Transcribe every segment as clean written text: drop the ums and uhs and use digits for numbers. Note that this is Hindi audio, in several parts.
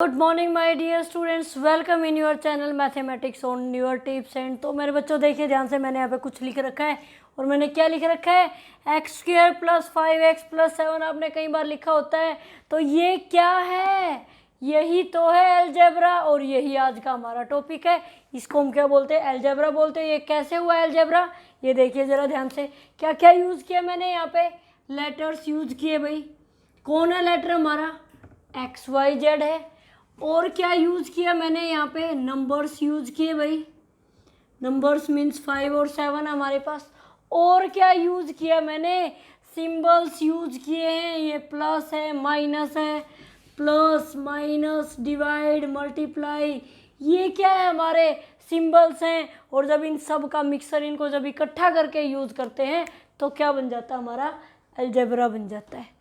Good morning my dear students, welcome in your channel mathematics on your tips and. तो मेरे बच्चों देखिए ध्यान से, मैंने यहाँ पे कुछ लिख रखा है और मैंने क्या लिख रखा है, x² + 5x + 7 आपने कई बार लिखा होता है। तो ये क्या है, यही तो है अलजेब्रा और यही आज का हमारा टॉपिक है। इसको हम क्या बोलते हैं, अलजेब्रा बोलते हैं। ये कैसे हुआ अलजेब्रा, ये देखिए ज़रा ध्यान से। क्या क्या यूज़ किया मैंने यहाँ पे, लेटर्स यूज़ किए भाई। कौन है लेटर हमारा, XYZ है। और क्या यूज़ किया मैंने यहाँ पे, नंबर्स यूज़ किए भाई। नंबर्स मीन्स 5 और 7 हमारे पास। और क्या यूज़ किया मैंने, सिंबल्स यूज़ किए हैं। ये प्लस है, माइनस है, प्लस माइनस डिवाइड मल्टीप्लाई, ये क्या है हमारे सिंबल्स हैं। और जब इन सब का मिक्सर, इनको जब इकट्ठा करके यूज़ करते हैं तो क्या बन जाता है, हमारा अलजेब्रा बन जाता है।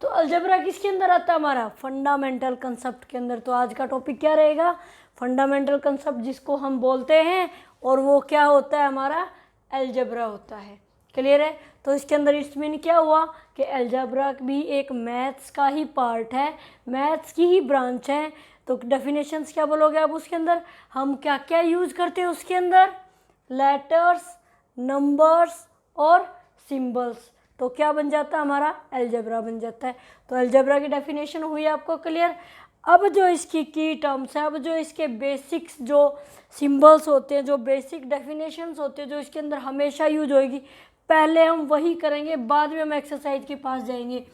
तो अलजेब्रा किसके अंदर आता है, हमारा फंडामेंटल कंसेप्ट के अंदर। तो आज का टॉपिक क्या रहेगा, फंडामेंटल कंसेप्ट जिसको हम बोलते हैं, और वो क्या होता है, हमारा अलजेब्रा होता है। क्लियर है। तो इसके अंदर इट्स मीन क्या हुआ कि अलजेब्रा भी एक मैथ्स का ही पार्ट है, मैथ्स की ही ब्रांच है। तो डेफिनेशंस क्या बोलोगे आप उसके अंदर, हम क्या क्या यूज़ करते हैं उसके अंदर, लेटर्स, नंबर्स और सिंबल्स। तो क्या बन जाता है, हमारा अलजेब्रा बन जाता है। तो अलजेब्रा की डेफिनेशन हुई आपको क्लियर। अब जो इसकी की टर्म्स है, अब जो इसके बेसिक्स जो सिंबल्स होते हैं, जो बेसिक डेफिनेशंस होते हैं, जो इसके अंदर हमेशा यूज होएगी, पहले हम वही करेंगे, बाद में हम एक्सरसाइज के पास जाएंगे।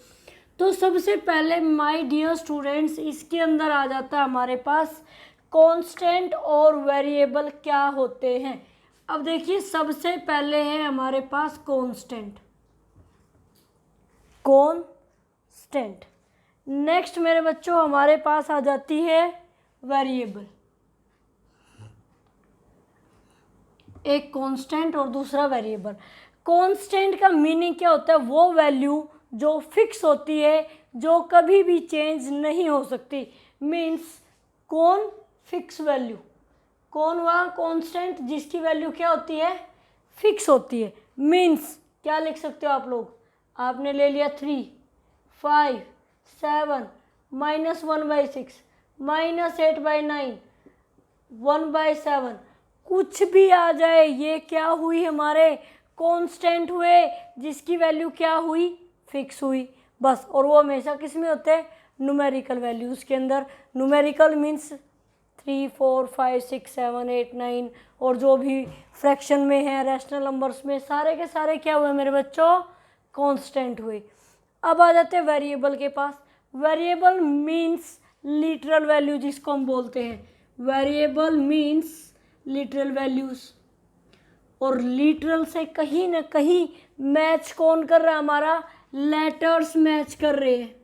तो सबसे पहले माय डियर स्टूडेंट्स, इसके अंदर आ जाता है हमारे पास कांस्टेंट और वेरिएबल क्या होते हैं। अब देखिए सबसे पहले है हमारे पास कांस्टेंट, कांस्टेंट। नेक्स्ट मेरे बच्चों हमारे पास आ जाती है वेरिएबल। एक कांस्टेंट और दूसरा वेरिएबल। कांस्टेंट का मीनिंग क्या होता है, वो वैल्यू जो फिक्स होती है, जो कभी भी चेंज नहीं हो सकती। मीन्स कौन फिक्स वैल्यू, कौन वह कांस्टेंट जिसकी वैल्यू क्या होती है, फिक्स होती है। मीन्स क्या लिख सकते हो आप लोग, आपने ले लिया 3, 5, 7, -1/6, -8/9, 1/7, कुछ भी आ जाए, ये क्या हुई, हमारे कांस्टेंट हुए, जिसकी वैल्यू क्या हुई, फिक्स हुई बस। और वो हमेशा किस में होते हैं, न्यूमेरिकल वैल्यूज़ के अंदर। न्यूमेरिकल मीन्स 3, 4, 5, 6, 7, 8, 9 और जो भी फ्रैक्शन में है, रैशनल नंबर्स में, सारे के सारे क्या हुए मेरे बच्चों, कांस्टेंट हुए। अब आ जाते हैं वेरिएबल के पास। वेरिएबल मीन्स लिटरल वैल्यू जिसको हम बोलते हैं, वेरिएबल मीन्स लिटरल वैल्यूज। और लिटरल से कहीं ना कहीं मैच कौन कर रहा है, हमारा लेटर्स मैच कर रहे हैं।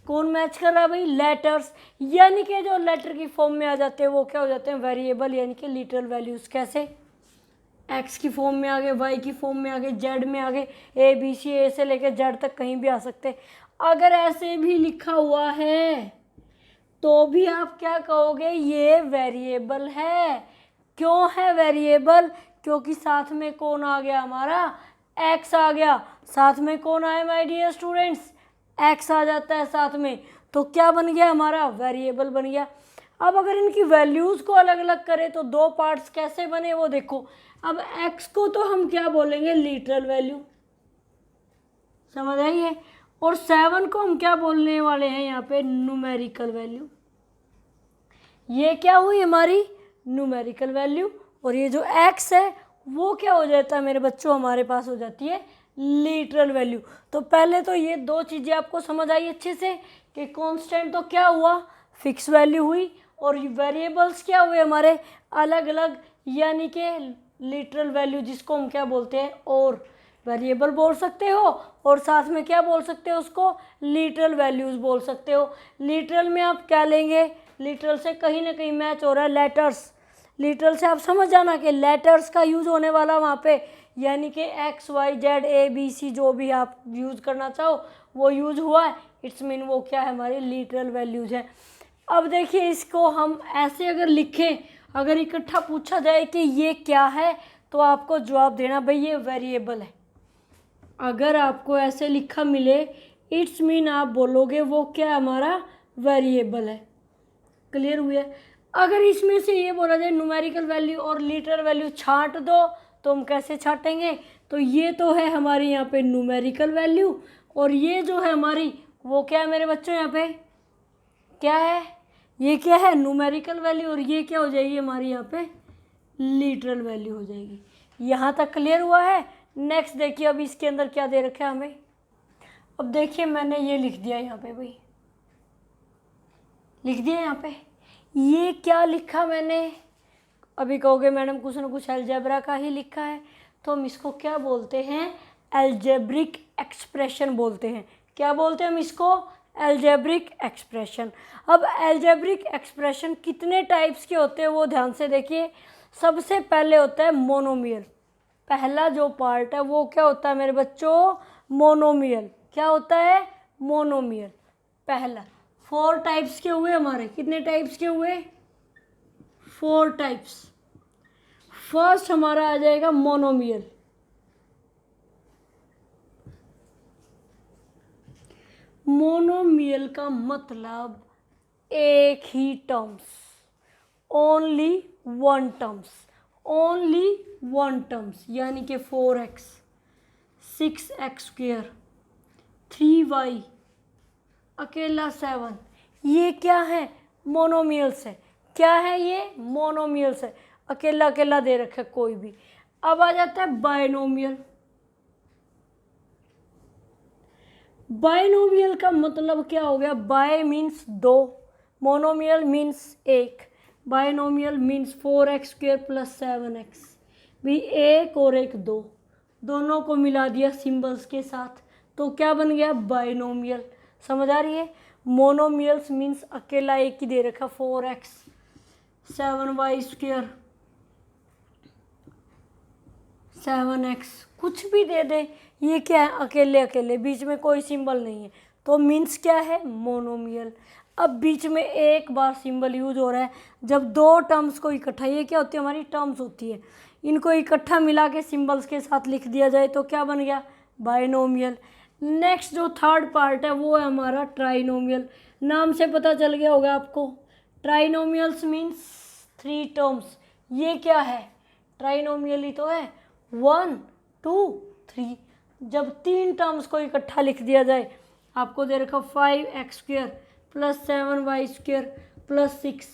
कौन मैच कर रहा है भाई, लेटर्स। यानी कि जो लेटर की फॉर्म में आ जाते हैं वो क्या हो जाते हैं, वेरिएबल यानी कि लिटरल वैल्यूज। कैसे, एक्स की फॉर्म में आ गए, वाई की फॉर्म में आ गए, जेड में आ गए, ए बी सी, ए से लेकर जेड तक कहीं भी आ सकते। अगर ऐसे भी लिखा हुआ है तो भी आप क्या कहोगे, ये वेरिएबल है। क्यों है वेरिएबल, क्योंकि साथ में कौन आ गया, हमारा एक्स आ गया। साथ में कौन आए माय डियर स्टूडेंट्स, एक्स आ जाता है साथ में, तो क्या बन गया, हमारा वेरिएबल बन गया। अब अगर इनकी वैल्यूज़ को अलग अलग करें तो दो पार्ट्स कैसे बने वो देखो। अब x को तो हम क्या बोलेंगे, लिटरल वैल्यू, समझ आई है। और 7 को हम क्या बोलने वाले हैं यहाँ पे, न्यूमेरिकल वैल्यू। ये क्या हुई हमारी न्यूमेरिकल वैल्यू। और ये जो x है वो क्या हो जाता है मेरे बच्चों, हमारे पास हो जाती है लिटरल वैल्यू। तो पहले तो ये दो चीज़ें आपको समझ आई अच्छे से कि कांस्टेंट तो क्या हुआ, फिक्स वैल्यू हुई, और वेरिएबल्स क्या हुए हमारे, अलग अलग, यानी कि लिटरल वैल्यू जिसको हम क्या बोलते हैं, और वेरिएबल बोल सकते हो, और साथ में क्या बोल सकते हो उसको, लिटरल वैल्यूज़ बोल सकते हो। लिटरल में आप क्या लेंगे, लिटरल से कहीं ना कहीं मैच हो रहा है लेटर्स। लिटरल से आप समझ जाना कि लेटर्स का यूज़ होने वाला वहाँ पे, यानी कि x y z a b c जो भी आप यूज़ करना चाहो वो यूज़ हुआ है। इट्स मीन वो क्या है, हमारी लिटरल वैल्यूज़ है। अब देखिए इसको हम ऐसे अगर लिखें, अगर इकट्ठा पूछा जाए कि ये क्या है, तो आपको जवाब देना भाई ये वेरिएबल है। अगर आपको ऐसे लिखा मिले, इट्स मीन आप बोलोगे वो क्या, हमारा वेरिएबल है। क्लियर हुआ है। अगर इसमें से ये बोला जाए न्यूमेरिकल वैल्यू और लीटर वैल्यू छांट दो, तो हम कैसे छांटेंगे? तो ये तो है हमारी यहाँ पे न्यूमेरिकल वैल्यू, और ये जो है हमारी वो क्या है मेरे बच्चों, यहाँ पे क्या है, ये क्या है न्यूमेरिकल वैल्यू, और ये क्या हो जाएगी हमारी यहाँ पे लीटरल वैल्यू हो जाएगी। यहाँ तक क्लियर हुआ है। नेक्स्ट देखिए अब इसके अंदर क्या दे रखा है हमें। अब देखिए मैंने ये लिख दिया यहाँ पे, भाई लिख दिया यहाँ पे। ये क्या लिखा मैंने? अभी कहोगे मैडम कुछ ना कुछ अलजेब्रा का ही लिखा है, तो हम इसको क्या बोलते हैं? अलजेब्रिक एक्सप्रेशन बोलते हैं। क्या बोलते हैं हम इसको? Algebraic expression. अब अलजेब्रिक एक्सप्रेशन कितने टाइप्स के होते हैं वो ध्यान से देखिए। सबसे पहले होता है मोनोमियल। पहला जो पार्ट है वो क्या होता है मेरे बच्चों? मोनोमियल। क्या होता है? मोनोमियल पहला। 4 टाइप्स के हुए हमारे, कितने टाइप्स के हुए? 4 टाइप्स। फर्स्ट हमारा आ जाएगा मोनोमियल। मोनोमियल का मतलब एक ही terms, only one terms, only one terms, यानी कि 4x 6x², 3y अकेला 7, ये क्या है? मोनोमियल्स है। क्या है ये? मोनोमियल्स है। अकेला अकेला दे रखा है कोई भी। अब आ जाता है बायनोमियल। बायनोमियल का मतलब क्या हो गया? Bye means 2, monomial means 1, binomial means 4x² + 7x, भी 1 और 1 2, दोनों को मिला दिया सिंबल्स के साथ, तो क्या बन गया? बायनोमियल। समझ आ रही है? मोनोमियल्स मीन्स अकेला एक ही दे रखा 4x 7y², 7x, कुछ भी दे दे, ये क्या है? अकेले अकेले, बीच में कोई सिंबल नहीं है, तो मीन्स क्या है? मोनोमियल। अब बीच में एक बार सिंबल यूज हो रहा है, जब 2 टर्म्स को इकट्ठा, ये क्या होती है? हमारी टर्म्स होती है, इनको इकट्ठा मिला के सिंबल्स के साथ लिख दिया जाए तो क्या बन गया? बायनोमियल। नेक्स्ट जो थर्ड पार्ट है वो है हमारा ट्राइनोमियल। नाम से पता चल गया होगा आपको, ट्राइनोमियल्स मीन्स 3 टर्म्स। ये क्या है? ट्राइनोमियल ही तो है, 1 2 3। जब 3 टर्म्स को इकट्ठा लिख दिया जाए, आपको दे रखा 5x² + 7y² + 6,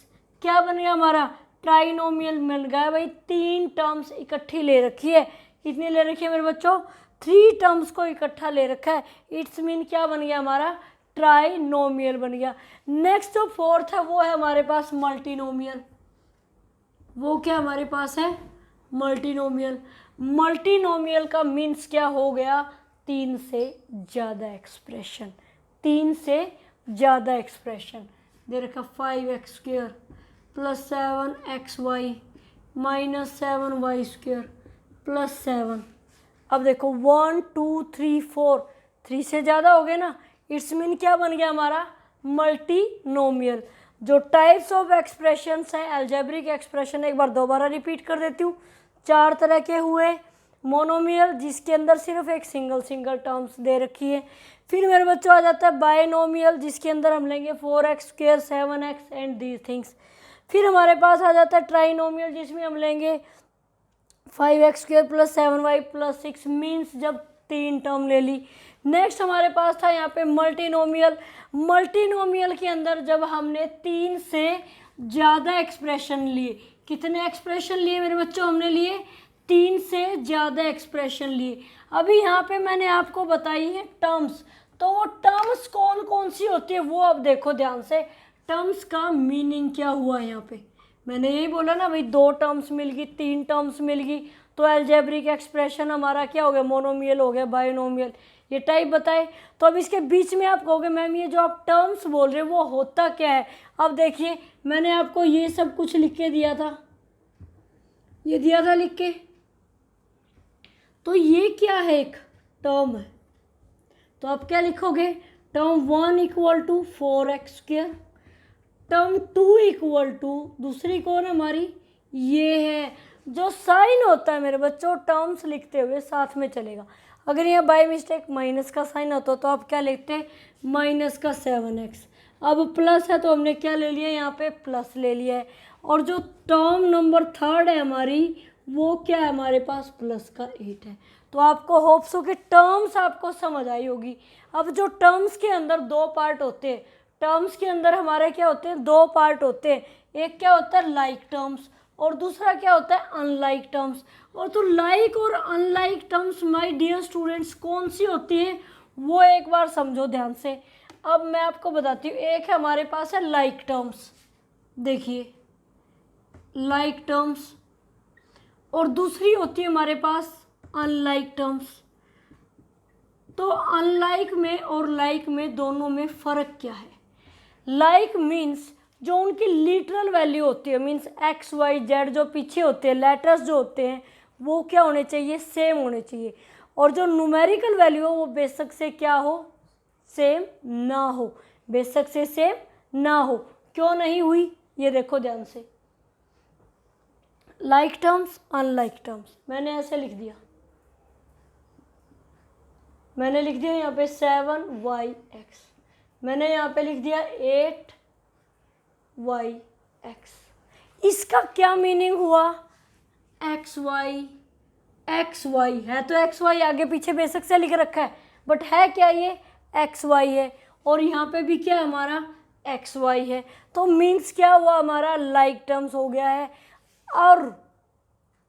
क्या बन गया हमारा? ट्राइनोमियल मिल गया भाई। 3 टर्म्स इकट्ठी ले रखी है, कितनी ले रखी है मेरे बच्चों? 3 टर्म्स को इकट्ठा ले रखा है, इट्स मीन क्या बन गया हमारा? ट्राइनोमियल बन गया। नेक्स्ट जो फोर्थ है वो है हमारे पास मल्टीनोमियल। वो क्या हमारे पास है? मल्टीनोमियल। मल्टीनोमियल का मीन्स क्या हो गया? 3 से ज़्यादा एक्सप्रेशन, 3 से ज़्यादा एक्सप्रेशन दे रखा 5x² + 7xy - 7y² + 7। अब देखो 1 2 3 4, 3 से ज़्यादा हो गए ना, इट्स मीन क्या बन गया हमारा? मल्टीनोमियल। जो टाइप्स ऑफ एक्सप्रेशंस हैं अलजेब्रिक एक्सप्रेशन, एक बार दोबारा रिपीट कर देती हूँ। 4 तरह के हुए। मोनोमियल जिसके अंदर सिर्फ एक सिंगल टर्म्स दे रखी है। फिर मेरे बच्चों आ जाता है बायनोमियल, जिसके अंदर हम लेंगे 4x², 7x and these things. फिर हमारे पास आ जाता है ट्राइनोमियल, जिसमें हम लेंगे 5x² + 7y + 6, मीन्स जब 3 टर्म ले ली। नेक्स्ट हमारे पास था यहाँ पे मल्टीनोमियल। मल्टीनोमियल के अंदर जब हमने 3 से ज़्यादा एक्सप्रेशन लिए, कितने एक्सप्रेशन लिए मेरे बच्चों? हमने लिए 3 से ज़्यादा एक्सप्रेशन लिए। अभी यहाँ पे मैंने आपको बताई है टर्म्स, तो वो टर्म्स कौन कौन सी होती है वो अब देखो ध्यान से। टर्म्स का मीनिंग क्या हुआ यहाँ पे? मैंने यही बोला ना भाई, 2 टर्म्स मिल गई, 3 टर्म्स मिल गई, तो अलजेब्रिक एक्सप्रेशन हमारा क्या हो गया? मोनोमियल हो गया, बायनोमियल। ये टाइप बताए। तो अब इसके बीच में आप कहोगे मैम ये जो आप टर्म्स बोल रहे हो वो होता क्या है? अब देखिए मैंने आपको ये सब कुछ लिख के दिया था, ये दिया था लिख के, तो ये क्या है? एक टर्म है, तो आप क्या लिखोगे? टर्म 1 = 4x², टर्म 2 = दूसरी कौन हमारी? ये है। जो साइन होता है मेरे बच्चों टर्म्स लिखते हुए साथ में चलेगा। अगर यहाँ बाय मिस्टेक माइनस का साइन होता तो आप क्या लिखते? -7x। अब प्लस है तो हमने क्या ले लिया, यहाँ पे प्लस ले लिया है। और जो टर्म नंबर थर्ड है हमारी, वो क्या है हमारे पास, प्लस का 8 है। तो आपको होप्स हो कि टर्म्स आपको समझ आई होगी। अब जो टर्म्स के अंदर दो पार्ट होते हैं, टर्म्स के अंदर हमारे क्या होते हैं, दो पार्ट होते हैं। एक क्या होता है लाइक टर्म्स, और दूसरा क्या होता है अनलाइक टर्म्स। और तो लाइक और unlike terms my dear students कौन सी होती है, वो एक बार समझो ध्यान से। अब मैं आपको बताती हूँ, एक है हमारे पास है लाइक टर्म्स, देखिए लाइक टर्म्स, और दूसरी होती है हमारे पास अनलाइक टर्म्स। तो अनलाइक में और लाइक में दोनों में फ़र्क क्या है। लाइक मीन्स जो उनकी लिटरल वैल्यू होती है, मीन्स एक्स वाई जेड जो पीछे होते हैं, लेटर्स जो होते हैं वो क्या होने चाहिए, सेम होने चाहिए। और जो न्यूमेरिकल वैल्यू हो वो बेशक से क्या हो, सेम ना हो, बेशक से सेम ना हो। क्यों नहीं हुई, ये देखो ध्यान से। लाइक टर्म्स अनलाइक टर्म्स, मैंने ऐसे लिख दिया, मैंने लिख दिया यहाँ पे 7yx, मैंने यहाँ पे लिख दिया 8yx। इसका क्या मीनिंग हुआ, एक्स वाई है तो एक्स वाई आगे पीछे बेशक से लिख रखा है, बट है क्या ये एक्स वाई है। और यहाँ पे भी क्या हमारा एक्स वाई है। तो मीन्स क्या हुआ हमारा, लाइक टर्म्स हो गया है। और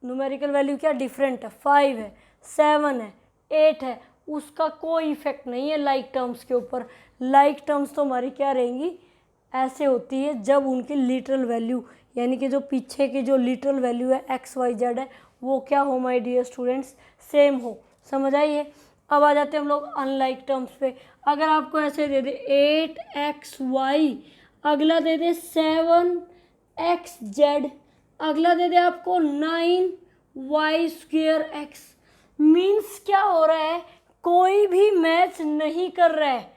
न्यूमेरिकल वैल्यू क्या डिफरेंट है, 5 है, 7 है, 8 है, उसका कोई इफेक्ट नहीं है लाइक टर्म्स के ऊपर। लाइक टर्म्स तो हमारी क्या रहेंगी, ऐसे होती है जब उनकी लिटरल वैल्यू, यानी कि जो पीछे की जो लिटरल वैल्यू है एक्स वाई जेड है, वो क्या हो माय डियर स्टूडेंट्स, सेम हो। समझ आइए। अब आ जाते हैं हम लोग अनलाइक टर्म्स पे। अगर आपको ऐसे दे दे 8xy, अगला दे दे 7xz, अगला दे दे आपको 9y²x, मीन्स क्या हो रहा है, कोई भी मैच नहीं कर रहा है,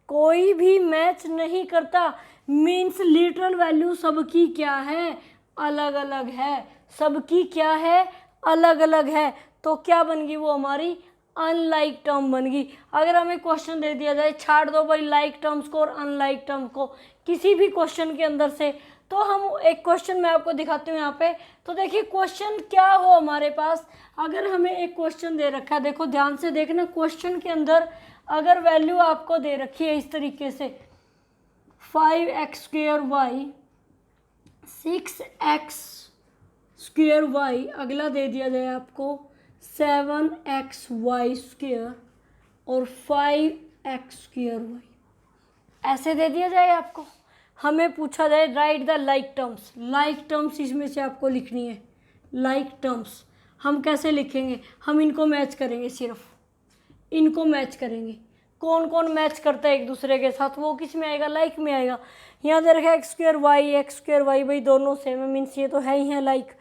कोई भी मैच नहीं करता। मीन्स लिटरल वैल्यू सबकी क्या है, अलग अलग है, सबकी क्या है, अलग अलग है। तो क्या बन गई वो हमारी अनलाइक टर्म बन गई। अगर हमें क्वेश्चन दे दिया जाए, छाड़ दो भाई लाइक टर्म्स को और अनलाइक टर्म को किसी भी क्वेश्चन के अंदर से, तो हम एक क्वेश्चन मैं आपको दिखाती हूँ यहाँ पे। तो देखिए क्वेश्चन क्या हो हमारे पास, अगर हमें एक क्वेश्चन दे रखा है, देखो ध्यान से देखना, क्वेश्चन के अंदर अगर वैल्यू आपको दे रखी है इस तरीके से 5x²y, 6x²y, अगला दे दिया जाए आपको 7xy² और 5x²y, ऐसे दे दिया जाए आपको। हमें पूछा जाए right the like terms, like terms इसमें से आपको लिखनी है। लाइक टर्म्स हम कैसे लिखेंगे, हम इनको मैच करेंगे, सिर्फ इनको मैच करेंगे। कौन कौन मैच करता है एक दूसरे के साथ, वो किस में आएगा, लाइक में आएगा। यहाँ दे रखा x²y भाई दोनों सेम है, मीन्स ये तो है ही है लाइक।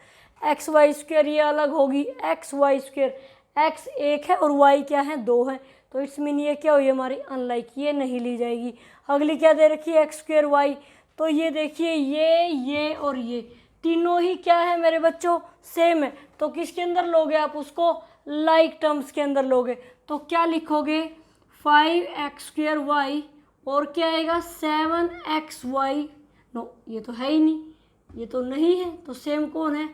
xy² ये अलग होगी, xy², x एक है और y क्या है, 2 है, तो इट्स मीन ये क्या हुई हमारी अनलाइक, ये नहीं ली जाएगी। अगली क्या दे रखी है x²y, तो ये देखिए ये और ये तीनों ही क्या है मेरे बच्चों, सेम है। तो किसके अंदर लोगे आप उसको, लाइक टर्म्स के अंदर लोगे। तो क्या लिखोगे 5x² और क्या आएगा 7xy, नो ये तो है ही नहीं, ये तो नहीं है, तो सेम कौन है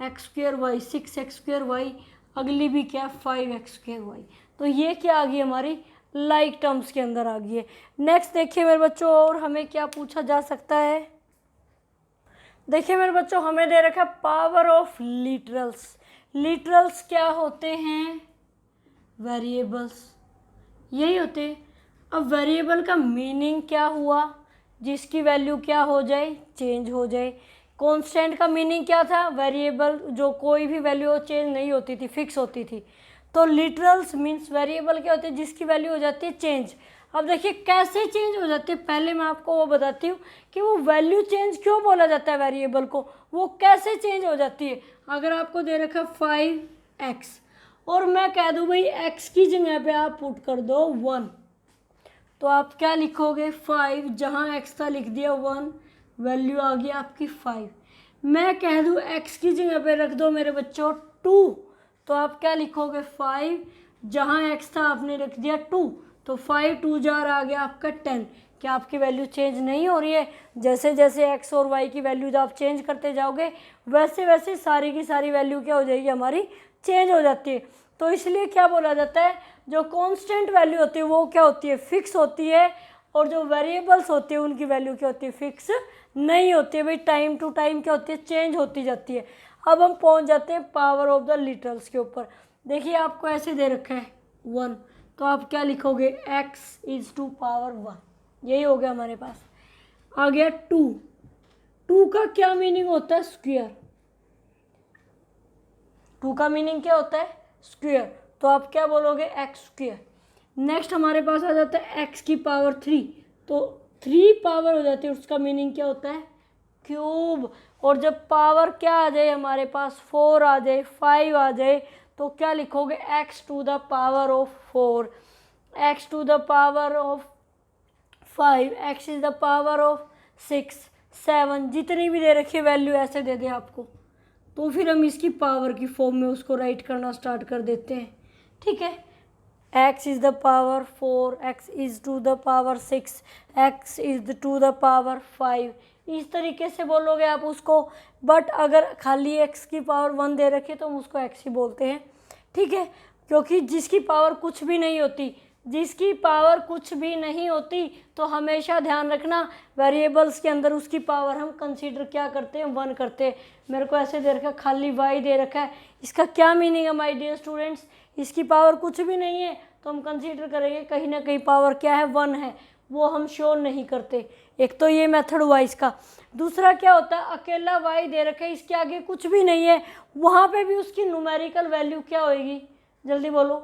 x², 6x², अगली भी क्या 5x²। तो ये क्या आ गई हमारी लाइक टर्म्स के अंदर आ गई है। नेक्स्ट देखिए मेरे बच्चों, और हमें क्या पूछा जा सकता है। देखिए मेरे बच्चों, हमें दे रखा पावर ऑफ लिटरल्स। लिटरल्स क्या होते हैं, वेरिएबल्स, यही होते हैं। अब वेरिएबल का मीनिंग क्या हुआ, जिसकी वैल्यू क्या हो जाए, चेंज हो जाए। कांस्टेंट का मीनिंग क्या था, वेरिएबल जो कोई भी वैल्यू चेंज नहीं होती थी, फिक्स होती थी। तो लिटरल्स मीन्स वेरिएबल क्या होते हैं, जिसकी वैल्यू हो जाती है चेंज। अब देखिए कैसे चेंज हो जाती है, पहले मैं आपको वो बताती हूँ कि वो वैल्यू चेंज क्यों बोला जाता है वेरिएबल को, वो कैसे चेंज हो जाती है। अगर आपको दे रखा 5x और मैं कह दूँ भाई x की जगह पे आप पुट कर दो 1, तो आप क्या लिखोगे 5, जहाँ x था लिख दिया 1, वैल्यू आ गई आपकी 5। मैं कह दूँ x की जगह पे रख दो मेरे बच्चों 2, तो आप क्या लिखोगे 5, जहाँ x था आपने रख दिया 2, तो 5 2 जार आ गया आपका 10। क्या आपकी वैल्यू चेंज नहीं हो रही है? जैसे जैसे एक्स और वाई की वैल्यूज आप चेंज करते जाओगे वैसे वैसे सारी की सारी वैल्यू क्या हो जाएगी, हमारी चेंज हो जाती है। तो इसलिए क्या बोला जाता है, जो कांस्टेंट वैल्यू होती है वो क्या होती है, फिक्स होती है, और जो वेरिएबल्स होती है उनकी वैल्यू क्या होती है, फिक्स नहीं होती है भाई, टाइम टू टाइम क्या होती है, चेंज होती जाती है। अब हम पहुंच जाते हैं पावर ऑफ द लिटरल्स के ऊपर। देखिए आपको ऐसे दे रखा है 1, तो आप क्या लिखोगे, एक्स इज टू पावर 1, यही हो गया हमारे पास। आ गया 2, 2 का क्या मीनिंग होता है, स्क्वायर। 2 का मीनिंग क्या होता है, स्क्वायर, तो आप क्या बोलोगे, एक्स स्क्वायर। नेक्स्ट हमारे पास आ जाता है एक्स की पावर 3, तो 3 पावर हो जाती है, उसका मीनिंग क्या होता है, क्यूब। और जब पावर क्या आ जाए हमारे पास, 4 आ जाए, 5 आ जाए, तो क्या लिखोगे, x to the power of 4, x to the power of 5, x is the power of 6, 7, जितनी भी दे रखी वैल्यू ऐसे दे दे आपको, तो फिर हम इसकी पावर की फॉर्म में उसको राइट करना स्टार्ट कर देते हैं। ठीक है, x is the power 4, x is to the power 6, x is to the power 5, इस तरीके से बोलोगे आप उसको। बट अगर खाली x की पावर 1 दे रखे तो हम उसको x ही बोलते हैं। ठीक है, क्योंकि जिसकी पावर कुछ भी नहीं होती, जिसकी पावर कुछ भी नहीं होती, तो हमेशा ध्यान रखना वेरिएबल्स के अंदर उसकी पावर हम कंसीडर क्या करते हैं, 1 करते हैं। मेरे को ऐसे दे रखा है, खाली y दे रखा है, इसका क्या मीनिंग है माय डियर स्टूडेंट्स, इसकी पावर कुछ भी नहीं है, तो हम कंसीडर करेंगे कहीं ना कहीं पावर क्या है, 1 है, वो हम शो नहीं करते। एक तो ये मेथड हुआ इसका। दूसरा क्या होता है, अकेला y दे रखा है, इसके आगे कुछ भी नहीं है, वहाँ पे भी उसकी न्यूमेरिकल वैल्यू क्या होएगी, जल्दी बोलो।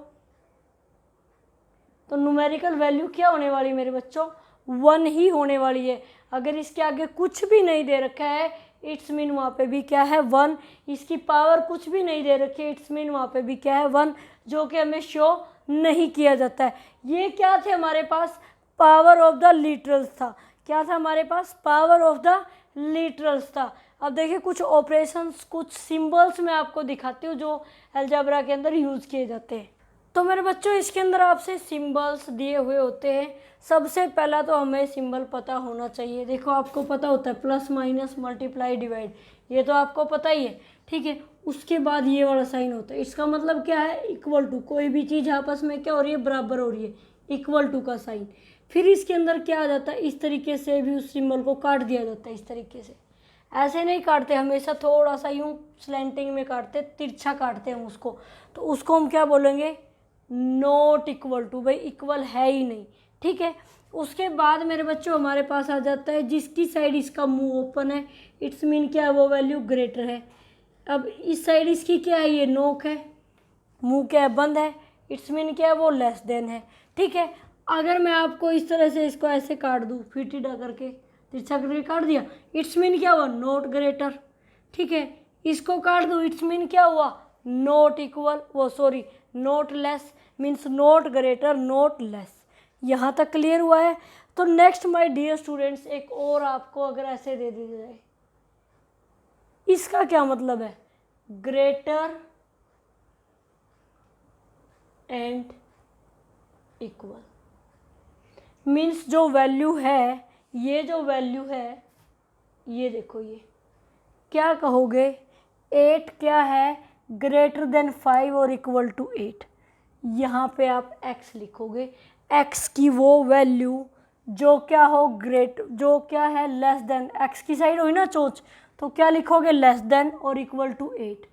तो न्यूमेरिकल वैल्यू क्या होने वाली मेरे बच्चों, 1 ही होने वाली है। अगर इसके आगे कुछ भी नहीं दे रखा है, इट्स मीन वहाँ पे भी क्या है, 1। इसकी पावर कुछ भी नहीं दे रखी है, इट्स मीन वहाँ पे भी क्या है, 1, जो कि हमें शो नहीं किया जाता है। ये क्या थे हमारे पास, पावर ऑफ द लिटरल्स था। क्या था हमारे पास, पावर ऑफ द लिटरल्स था। अब देखिए कुछ ऑपरेशंस, कुछ सिंबल्स मैं आपको दिखाती हूँ जो अलजेब्रा के अंदर यूज़ किए जाते हैं। तो मेरे बच्चों इसके अंदर आपसे सिंबल्स दिए हुए होते हैं। सबसे पहला तो हमें सिंबल पता होना चाहिए। देखो आपको पता होता है प्लस माइनस मल्टीप्लाई डिवाइड, ये तो आपको पता ही है। ठीक है, उसके बाद ये वाला साइन होता है, इसका मतलब क्या है, इक्वल टू, कोई भी चीज़ आपस में क्या हो रही है, बराबर हो रही है, इक्वल टू का साइन। फिर इसके अंदर क्या आ जाता है, इस तरीके से भी उस सिंबल को काट दिया जाता है, इस तरीके से। ऐसे नहीं काटते, हमेशा थोड़ा सा यूँ स्लैंटिंग में काटते, तिरछा काटते हैं उसको, तो उसको हम क्या बोलेंगे, नॉट इक्वल टू, भाई इक्वल है ही नहीं। ठीक है, उसके बाद मेरे बच्चों हमारे पास आ जाता है जिसकी साइड इसका मुंह ओपन है, इट्स मीन क्या है, वो वैल्यू ग्रेटर है। अब इस साइड इसकी क्या है, ये नोक है, मुंह क्या है, बंद है, इट्स मीन क्या है, वो लेस देन है। ठीक है, अगर मैं आपको इस तरह से इसको ऐसे काट दूँ, फिर टीडा करके तिरछा करके काट दिया, इट्स मीन क्या हुआ, नॉट ग्रेटर। ठीक है, इसको काट दूँ, इट्स मीन क्या हुआ, नॉट इक्वल, वो sorry not less, means not greater not less. यहाँ तक क्लियर हुआ है। तो नेक्स्ट माय डियर स्टूडेंट्स, एक और आपको अगर ऐसे दे दी जाए, इसका क्या मतलब है, ग्रेटर एंड इक्वल, मीन्स जो वैल्यू है, ये जो वैल्यू है, ये देखो, ये क्या कहोगे, 8 क्या है, ग्रेटर देन 5 और इक्वल टू 8। यहाँ पे आप x लिखोगे, x की वो वैल्यू जो क्या हो, जो क्या है लेस देन, x की साइड हुई ना चोंच, तो क्या लिखोगे, लेस देन और इक्वल टू 8।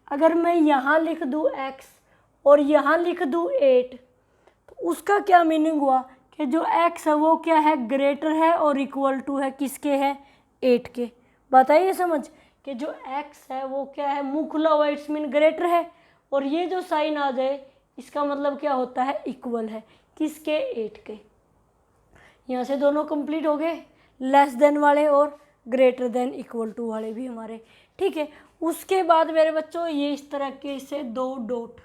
अगर मैं यहाँ लिख दूँ x और यहाँ लिख दूँ 8, तो उसका क्या मीनिंग हुआ कि जो x है वो क्या है, ग्रेटर है और इक्वल टू है किसके है, 8 के। बताइए समझ कि जो x है वो क्या है, मुंह खुला हुआ, इट्स मीन ग्रेटर है, और ये जो साइन आ जाए इसका मतलब क्या होता है, इक्वल है किसके, 8 के। यहाँ से दोनों कंप्लीट हो गए, लेस देन वाले और ग्रेटर देन इक्वल टू वाले भी हमारे। ठीक है, उसके बाद मेरे बच्चों ये इस तरह के से 2 डॉट,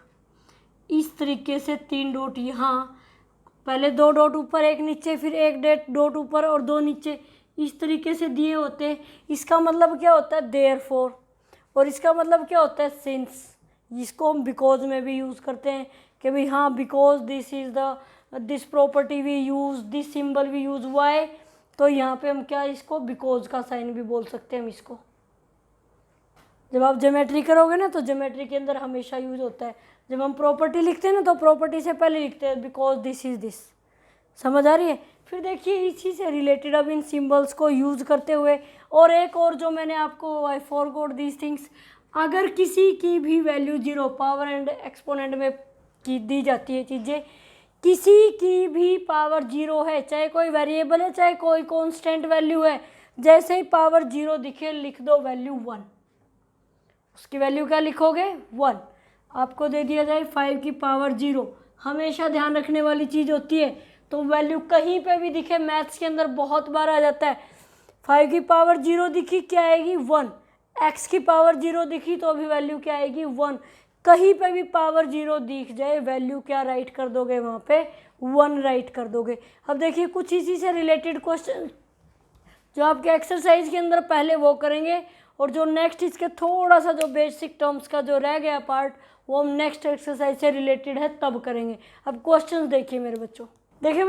इस तरीके से 3 डॉट, यहाँ पहले 2 डॉट ऊपर, एक नीचे, फिर 1 डॉट ऊपर और 2 नीचे, इस तरीके से दिए होते हैं। इसका मतलब क्या होता है, देयरफॉर, और इसका मतलब क्या होता है, सिंस, जिसको हम बिकॉज में भी यूज़ करते हैं कि भाई हाँ, because this is the this property we use, this symbol we use, why, तो यहाँ पे हम क्या इसको बिकॉज का साइन भी बोल सकते हैं हम इसको। जब आप ज्योमेट्री करोगे ना तो ज्योमेट्री के अंदर हमेशा यूज होता है। जब हम प्रॉपर्टी लिखते हैं ना तो प्रॉपर्टी से पहले लिखते हैं बिकॉज दिस इज दिस। समझ आ रही है? फिर देखिए इसी से रिलेटेड अब इन सिंबल्स को यूज करते हुए और एक और जो मैंने आपको आई फॉरगॉट दीज थिंग्स, अगर किसी की भी value zero power and exponent में की दी जाती है चीज़ें, किसी की भी पावर जीरो है, चाहे कोई वेरिएबल है चाहे कोई कांस्टेंट वैल्यू है, जैसे ही पावर जीरो दिखे लिख दो वैल्यू 1। उसकी वैल्यू क्या लिखोगे? 1। आपको दे दिया जाए 5 की पावर 0, हमेशा ध्यान रखने वाली चीज़ होती है। तो वैल्यू कहीं पे भी दिखे, मैथ्स के अंदर बहुत बार आ जाता है, 5 की पावर 0 दिखी क्या आएगी? 1। x की पावर 0 दिखी तो अभी वैल्यू क्या आएगी? 1। कहीं पे भी पावर 0 दिख जाए वैल्यू क्या राइट कर दोगे? वहाँ पे 1 राइट कर दोगे। अब देखिए कुछ इसी से रिलेटेड क्वेश्चन जो आपके एक्सरसाइज के अंदर पहले वो करेंगे, और जो नेक्स्ट इसके थोड़ा सा जो बेसिक टर्म्स का जो रह गया पार्ट वो हम नेक्स्ट एक्सरसाइज से रिलेटेड है तब करेंगे। अब क्वेश्चन देखिए मेरे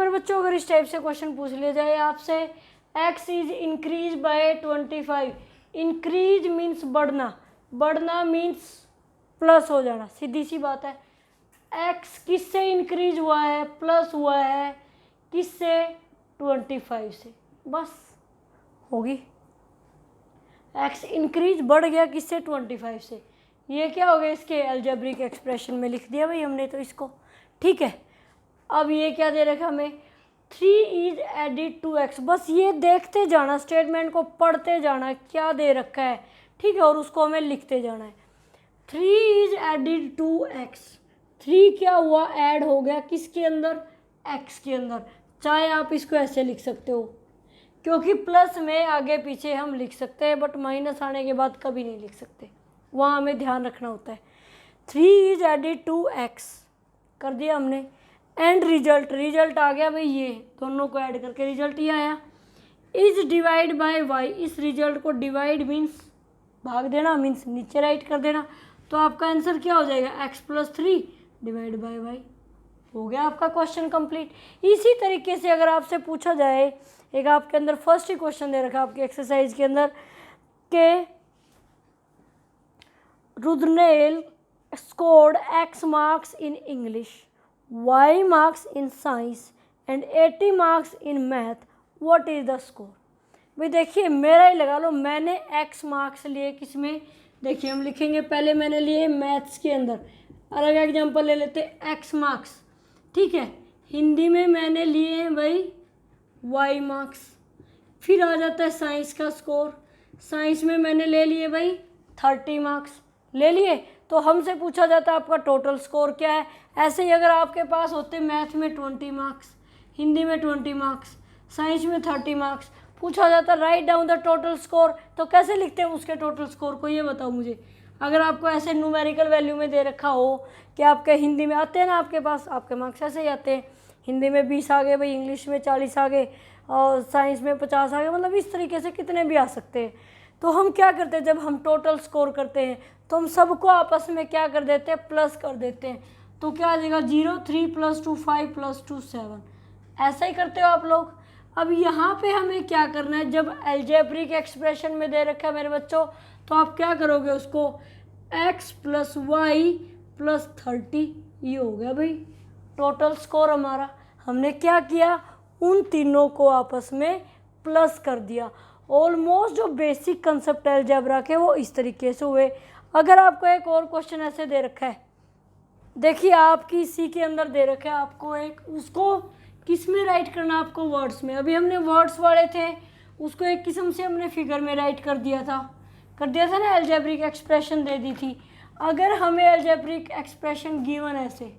बच्चों, अगर इस टाइप से क्वेश्चन पूछ लिया जाए आपसे, x is increase by 25, increase means बढ़ना, बढ़ना मीन्स प्लस हो जाना, सीधी सी बात है। x किससे इंक्रीज हुआ है? प्लस हुआ है किससे? 25 से, बस होगी। x इंक्रीज बढ़ गया किससे? 25 से। ये क्या हो गया? इसके अलजेब्रिक एक्सप्रेशन में लिख दिया भाई हमने तो इसको, ठीक है। अब ये क्या दे रखा हमें? 3 इज एडिड टू x, बस ये देखते जाना, स्टेटमेंट को पढ़ते जाना क्या दे रखा है, ठीक है, और उसको हमें लिखते जाना है। 3 इज एडिड टू x, 3 क्या हुआ? ऐड हो गया किसके अंदर? x के अंदर। चाहे आप इसको ऐसे लिख सकते हो क्योंकि प्लस में आगे पीछे हम लिख सकते हैं, बट माइनस आने के बाद कभी नहीं लिख सकते, वहाँ हमें ध्यान रखना होता है। 3 इज एडिड टू x कर दिया हमने, एंड रिजल्ट आ गया भाई, ये दोनों को ऐड करके रिजल्ट ये आया। इज डिवाइड बाय y, इस रिजल्ट को डिवाइड मीन्स भाग देना, मीन्स नीचे राइट कर देना, तो आपका आंसर क्या हो जाएगा? x plus 3 divide by y। हो गया आपका क्वेश्चन कंप्लीट। इसी तरीके से अगर आपसे पूछा जाए, एक आपके अंदर फर्स्ट ही क्वेश्चन दे रखा आपके एक्सरसाइज के अंदर के Rudranil scored x marks in English, y marks in science and 80 marks in math, what is the score? भाई देखिए मेरा ही लगा लो, मैंने x मार्क्स लिए किस में? देखिए हम लिखेंगे, पहले मैंने लिए मैथ्स के अंदर, अलग एग्जांपल ले लेते x मार्क्स, ठीक है। हिंदी में मैंने लिए हैं भाई y मार्क्स, फिर आ जाता है साइंस का स्कोर, साइंस में मैंने ले लिए भाई 30 मार्क्स ले लिए, तो हमसे पूछा जाता है आपका टोटल स्कोर क्या है। ऐसे ही अगर आपके पास होते मैथ में 20 मार्क्स, हिंदी में 20 मार्क्स, साइंस में 30 मार्क्स, पूछा जाता write down the total score, तो कैसे लिखते हैं उसके टोटल स्कोर को, ये बताओ मुझे। अगर आपको ऐसे न्यूमेरिकल वैल्यू में दे रखा हो कि आपके हिंदी में आते हैं ना, आपके पास आपके मार्क्स ऐसे ही आते हैं, हिंदी में 20 आ गए भाई, इंग्लिश में 40 आ गए और साइंस में 50 आ गए, मतलब इस तरीके से कितने भी आ सकते हैं। तो हम क्या करते हैं, जब हम टोटल स्कोर करते हैं तो हम सबको आपस में क्या कर देते हैं? प्लस कर देते हैं। तो क्या आ जाएगा? 0 3 + 2 5 + 2 7। ऐसा ही करते हो आप लोग। अब यहाँ पे हमें क्या करना है, जब अलजेब्रिक एक्सप्रेशन में दे रखा है मेरे बच्चों, तो आप क्या करोगे उसको? x + y + 30, ये हो गया भाई टोटल स्कोर हमारा। हमने क्या किया? उन तीनों को आपस में प्लस कर दिया। ऑलमोस्ट जो बेसिक कंसेप्ट अलजेब्रा के वो इस तरीके से हुए। अगर आपको एक और क्वेश्चन ऐसे दे रखा है, देखिए आपकी इसी के अंदर दे रखा है आपको एक, उसको किस में राइट करना? आपको वर्ड्स में। अभी हमने वर्ड्स वाले थे उसको एक किस्म से हमने फिगर में राइट कर दिया था ना, अलजेब्रिक एक्सप्रेशन दे दी थी। अगर हमें अलजेब्रिक एक्सप्रेशन गिवन ऐसे,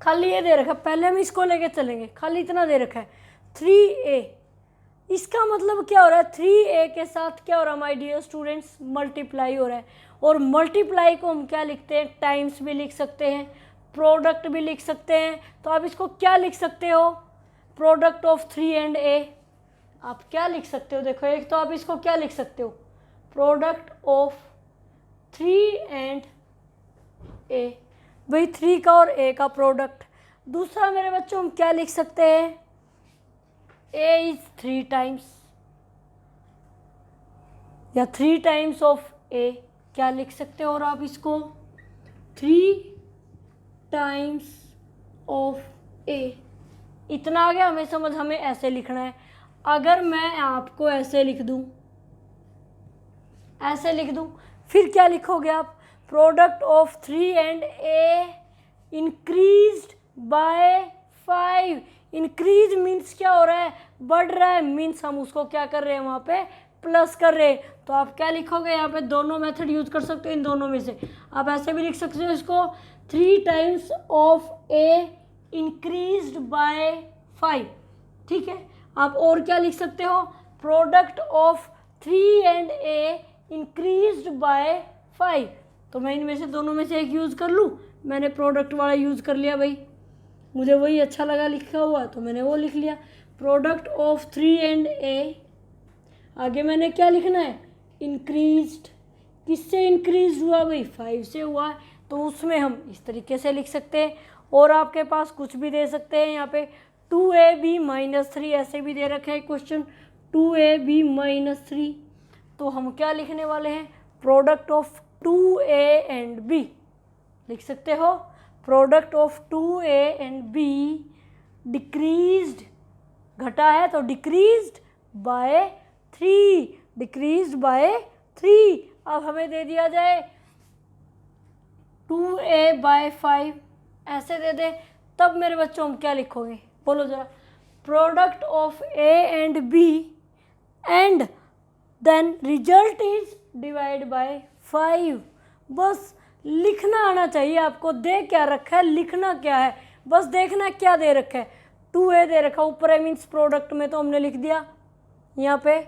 खाली ये दे रखा है, पहले हम इसको लेके चलेंगे, खाली इतना दे रखा है 3a, इसका मतलब क्या हो रहा है? 3a के साथ क्या हो रहा है माय डियर स्टूडेंट्स? मल्टीप्लाई हो रहा है। और मल्टीप्लाई को हम क्या लिखते हैं? टाइम्स भी लिख सकते हैं, प्रोडक्ट भी लिख सकते हैं। तो आप इसको क्या लिख सकते हो? Product of 3 and a। आप क्या लिख सकते हो? देखो एक तो आप इसको क्या लिख सकते हो? प्रोडक्ट ऑफ 3 and a, भाई 3 का और a का प्रोडक्ट। दूसरा मेरे बच्चों हम क्या लिख सकते हैं, a इज 3 टाइम्स या 3 टाइम्स ऑफ a, क्या लिख सकते हो और आप इसको 3 टाइम्स ऑफ a। इतना आ गया हमें समझ, हमें ऐसे लिखना है। अगर मैं आपको ऐसे लिख दूं, ऐसे लिख दूं, फिर क्या लिखोगे आप, product of 3 and a increased by 5। Increase means क्या हो रहा है, बढ़ रहा है, मीन्स हम उसको क्या कर रहे हैं, वहाँ पे प्लस कर रहे हैं। तो आप क्या लिखोगे, यहाँ पे दोनों मेथड यूज कर सकते हो, इन दोनों में से आप ऐसे भी लिख सकते हो इसको, 3 times of a increased by 5। ठीक है, आप और क्या लिख सकते हो, product of 3 and a increased by 5। तो मैं इनमें से दोनों में से एक यूज़ कर लूँ, मैंने प्रोडक्ट वाला यूज़ कर लिया भाई, मुझे वही अच्छा लगा लिखा हुआ तो मैंने वो लिख लिया, प्रोडक्ट ऑफ 3 एंड a। आगे मैंने क्या लिखना है, इंक्रीज्ड, किससे इंक्रीज हुआ भाई, 5 से हुआ, तो उसमें हम इस तरीके से लिख सकते हैं। और आपके पास कुछ भी दे सकते हैं, यहाँ पे 2ab माइनस 3 ऐसे भी दे रखे हैं क्वेश्चन, 2ab माइनस 3। तो हम क्या लिखने वाले हैं, product of 2a and b लिख सकते हो, product of 2a and b decreased, घटा है तो डिक्रीज्ड बाय 3, डिक्रीज्ड बाय 3। अब हमें दे दिया जाए 2a बाय 5, ऐसे दे दे, तब मेरे बच्चों हम क्या लिखोगे, बोलो जरा, product of a and b and then result is divide by 5। बस लिखना आना चाहिए आपको, दे क्या रखा है, लिखना क्या है, बस देखना क्या दे रखा है, 2a दे रखा ऊपर है, मीन्स प्रोडक्ट में तो हमने लिख दिया यहाँ पे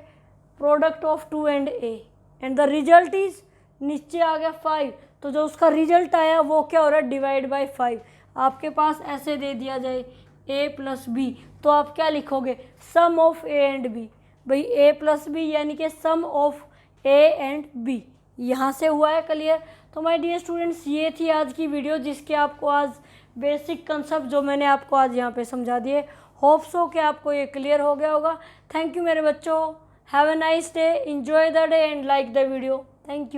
product of 2 and a and the result is, नीचे आ गया 5, तो जो उसका रिजल्ट आया वो क्या हो रहा है, डिवाइड बाय 5। आपके पास ऐसे दे दिया जाए a प्लस b, तो आप क्या लिखोगे, सम ऑफ a एंड b। भाई a प्लस b यानी कि सम ऑफ a एंड b, यहाँ से हुआ है क्लियर। तो माय डियर स्टूडेंट्स, ये थी आज की वीडियो जिसके आपको आज बेसिक कंसेप्ट जो मैंने आपको आज यहाँ पे समझा दिए। होप सो कि आपको ये क्लियर हो गया होगा। थैंक यू मेरे बच्चों, have a nice day, enjoy the day and like the video. Thank you.